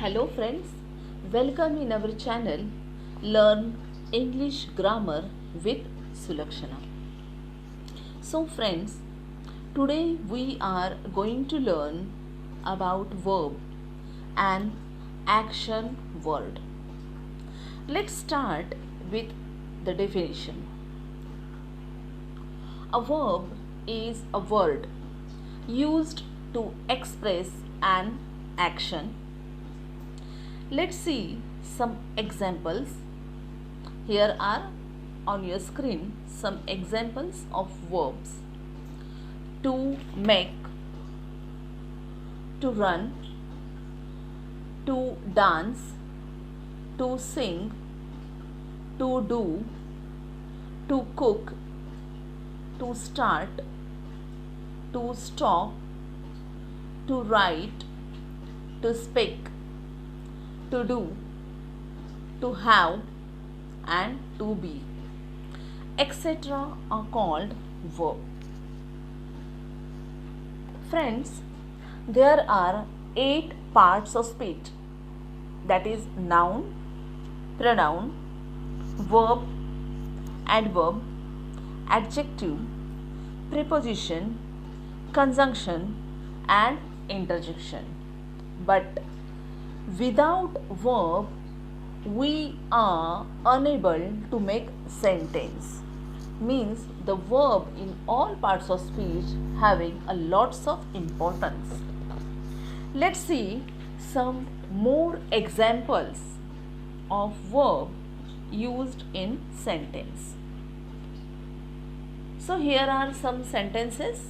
Hello friends, welcome in our channel Learn English Grammar with Sulakshana. So friends, today we are going to learn about verb and action word. Let's start with the definition. A verb is a word used to express an action. Let's see some examples. Here are on your screen some examples of verbs. To make, to run, to dance, to sing, to do, to cook, to start, to stop, to write, to speak, to do, to have, and to be, etc. are called verb. Friends, there are 8 parts of speech, that is noun, pronoun, verb, adverb, adjective, preposition, conjunction, and interjection. But without verb, we are unable to make sentence. Means the verb in all parts of speech having a lots of importance. Let's see some more examples of verb used in sentence. So here are some sentences.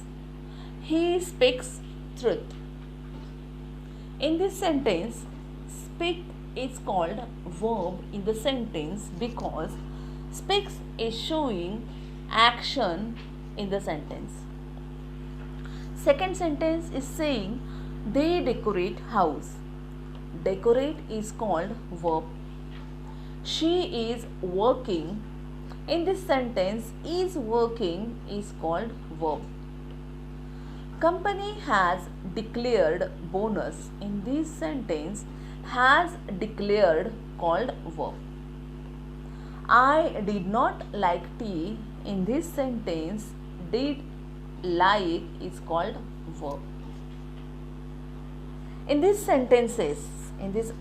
He speaks truth. In this sentence, speak is called verb in the sentence because speaks is showing action in the sentence. Second sentence is saying they decorate house. Decorate is called verb. She is working. In this sentence, is working is called verb. Company has declared bonus. In this sentence, has declared called verb. I did not like tea. In this sentence, did like is called verb. In these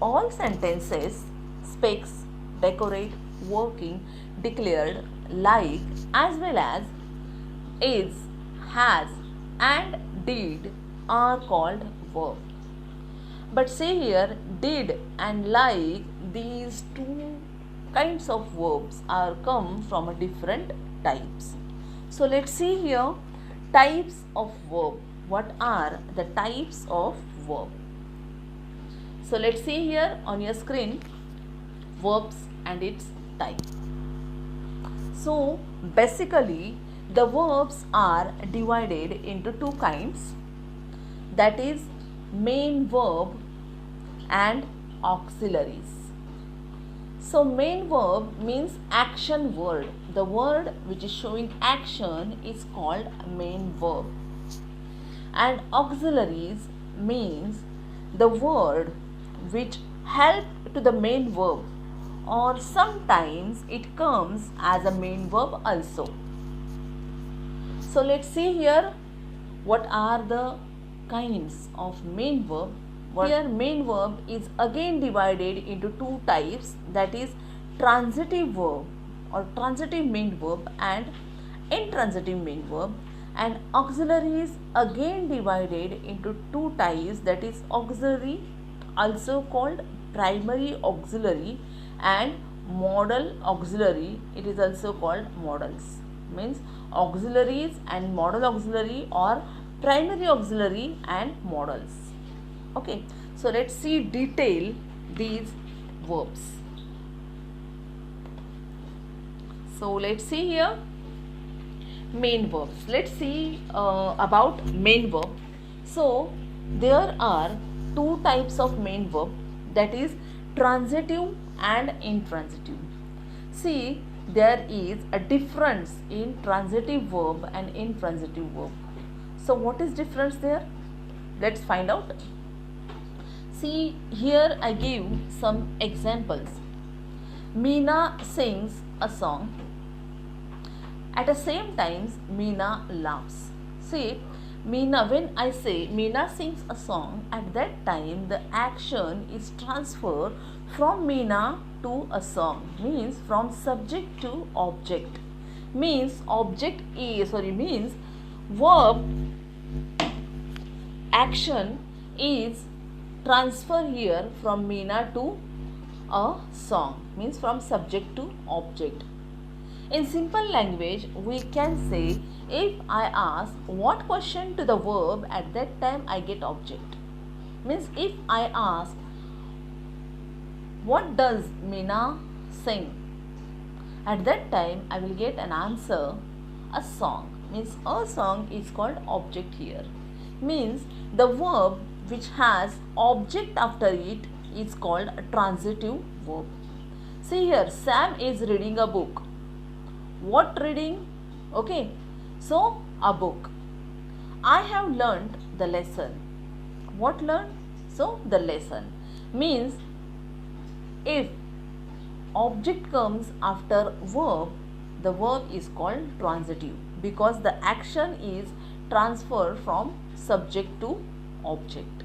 all sentences, speaks, decorate, working, declared, like, as well as is, has, and did are called verb. But say here, did and like, these two kinds of verbs are come from a different types. So let's see here types of verb. What are the types of verb? So let's see here on your screen verbs and its type. So basically the verbs are divided into two kinds, that is main verb and auxiliaries. So main verb means action word. The word which is showing action is called main verb. And auxiliaries means the word which help to the main verb, or sometimes it comes as a main verb also. So let's see here what are the kinds of main verb. Here main verb is again divided into two types, that is transitive verb or transitive main verb and intransitive main verb, and auxiliary is again divided into two types, that is auxiliary, also called primary auxiliary, and modal auxiliary, it is also called modals. Means auxiliaries and modal auxiliary, or primary auxiliary and modals. Okay, so let's see detail these verbs. So let's see here main verbs. Let's see about main verb. So there are two types of main verb, that is transitive and intransitive. See, there is a difference in transitive verb and intransitive verb. So what is difference there? Let's find out. See, here I give some examples. Meena sings a song. At the same time, Meena laughs. See, Meena, when I say Meena sings a song, at that time the action is transferred from Meena to a song, means from subject to object. Means means verb action is transfer here from Meena to a song, means from subject to object. In simple language, we can say if I ask what question to the verb, at that time I get object. Means if I ask what does Meena sing, at that time I will get an answer, a song. Means a song is called object here. Means the verb which has object after it is called a transitive verb. See here, Sam is reading a book. What reading? Okay, so a book. I have learned the lesson. What learned? So the lesson. Means if object comes after verb, the verb is called transitive because the action is transferred from subject to object.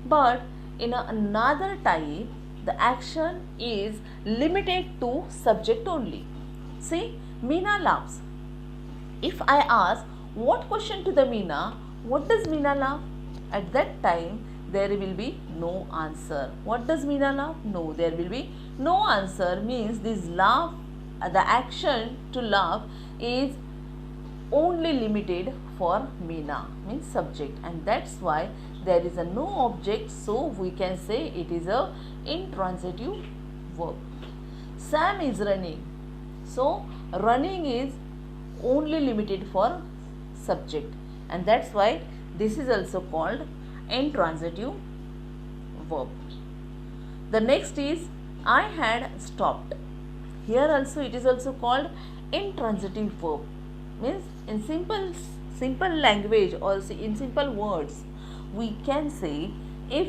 But in another type, the action is limited to subject only. See, Meena laughs. If I ask what question to the Meena, what does Meena laugh? At that time, there will be no answer. What does Meena laugh? No, there will be no answer. Means this laugh, the action to laugh is only limited for Meena, means subject, and that's why there is a no object, so we can say it is a intransitive verb. Sam is running. So running is only limited for subject, and that's why this is also called intransitive verb. The next is I had stopped. Here also it is also called intransitive verb. Means in simple language or in simple words, we can say if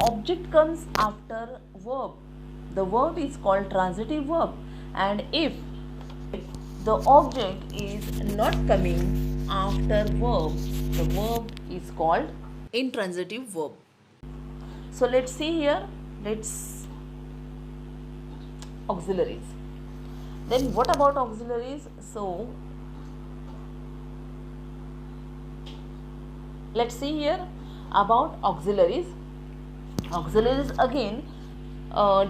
object comes after verb, the verb is called transitive verb, and if the object is not coming after verb, the verb is called intransitive verb. So let's see here, auxiliaries. Then what about auxiliaries? So let's see here about auxiliaries. Auxiliaries again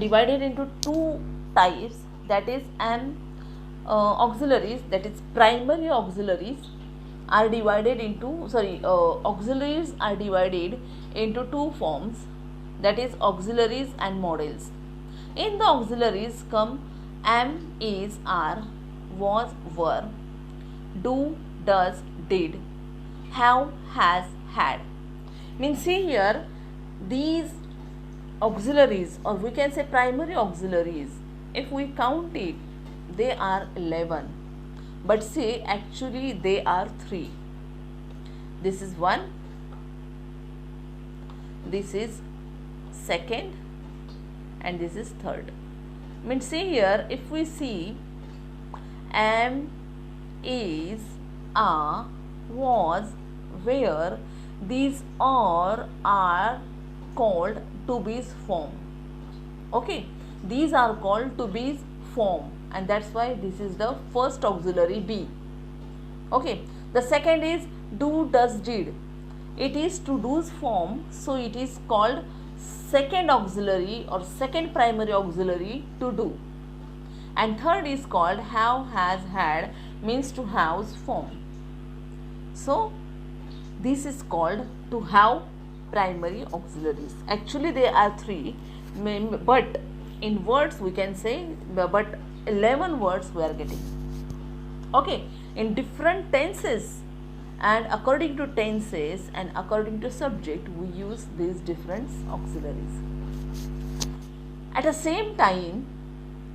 divided into two types, that is auxiliaries, that is primary auxiliaries are divided into auxiliaries are divided into two forms, that is auxiliaries and models. In the auxiliaries come am, is, are, was, were, do, does, did, have, has, had. Means see here, these auxiliaries, or we can say primary auxiliaries, if we count it, they are 11, but say actually they are 3. This is 1, this is 2nd, and this is 3rd. Means see here, if we see am, is, are, was, where, these all are called to be's form. Okay, these are called to be's form, and that's why this is the first auxiliary be. Okay, the second is do, does, did. It is to do's form, so it is called second auxiliary or second primary auxiliary to do. And third is called have, has, had, means to have's form. So this is called to have primary auxiliaries. Actually there are 3, but in words we can say, but 11 words we are getting. Okay, in different tenses and according to tenses and according to subject, we use these different auxiliaries. At the same time,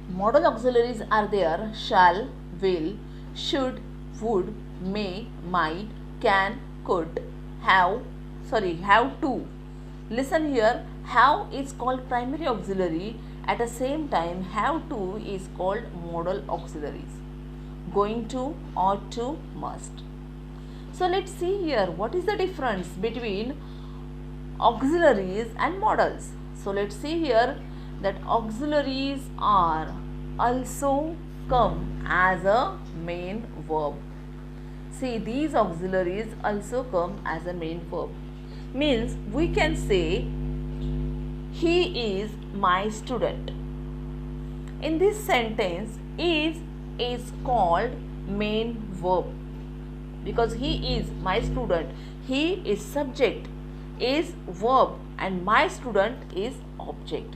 modal auxiliaries are there: shall, will, should, would, may, might, can, could, have to. Listen here, Have is called primary auxiliary. At the same time, have to is called modal auxiliaries. Going to, ought to, must. So let's see here what is the difference between auxiliaries and modals. So let's see here that auxiliaries are also come as a main verb. See, these auxiliaries also come as a main verb. Means we can say he is my student. In this sentence, is called main verb because he is my student. He is subject, is verb, and my student is object.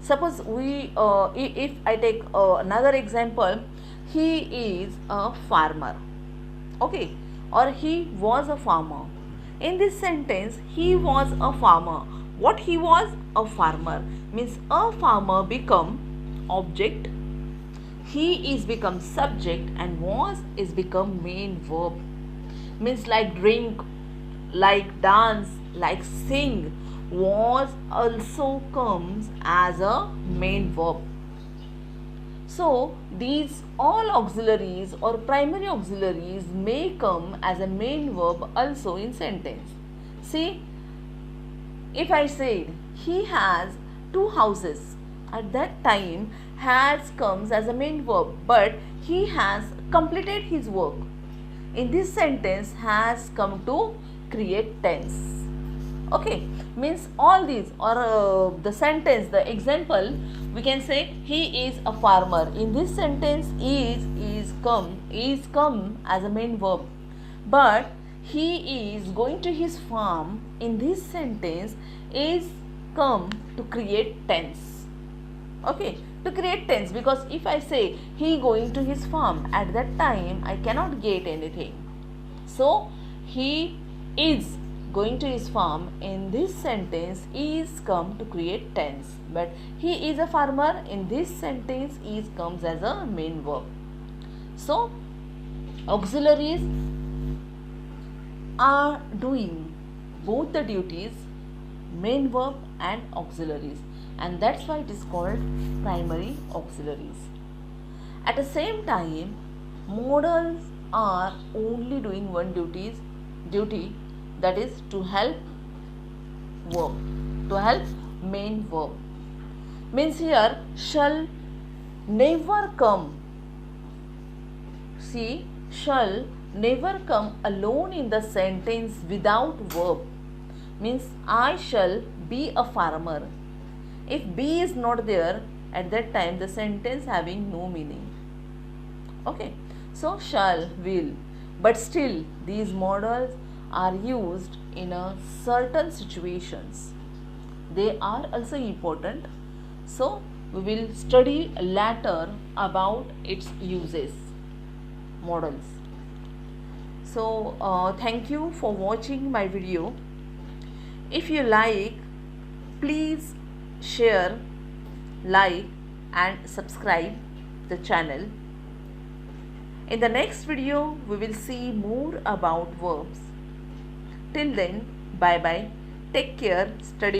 Suppose if I take another example, he is a farmer, okay, or he was a farmer. In this sentence, he was a farmer. What he was? A farmer. Means a farmer become object, he is become subject, and was is become main verb. Means like drink, like dance, like sing, was also comes as a main verb. So these all auxiliaries or primary auxiliaries may come as a main verb also in sentence. See, if I said he has 2 houses, at that time has comes as a main verb, but he has completed his work. In this sentence, has come to create tense. Okay, means all these or the sentence, the example, we can say he is a farmer. In this sentence, is come as a main verb, but he is going to his farm. In this sentence, is come to create tense. Okay, to create tense, because if I say he going to his farm, at that time I cannot get anything. So he is going to his farm. In this sentence, is come to create tense, but he is a farmer. In this sentence, is comes as a main verb. So auxiliaries are doing both the duties, main verb and auxiliaries, and that's why it is called primary auxiliaries. At the same time, modals are only doing one duty, that is to help verb, to help main verb. Means here shall never come. See, shall never come alone in the sentence without verb. Means I shall be a farmer. If be is not there, at that time the sentence having no meaning. Okay, so shall, will, but still these modals are used in a certain situations. They are also important. So we will study later about its uses, modals. So thank you for watching my video. If you like, please share, like and subscribe the channel. In the next video, we will see more about verbs. Till then, bye bye. Take care. Study.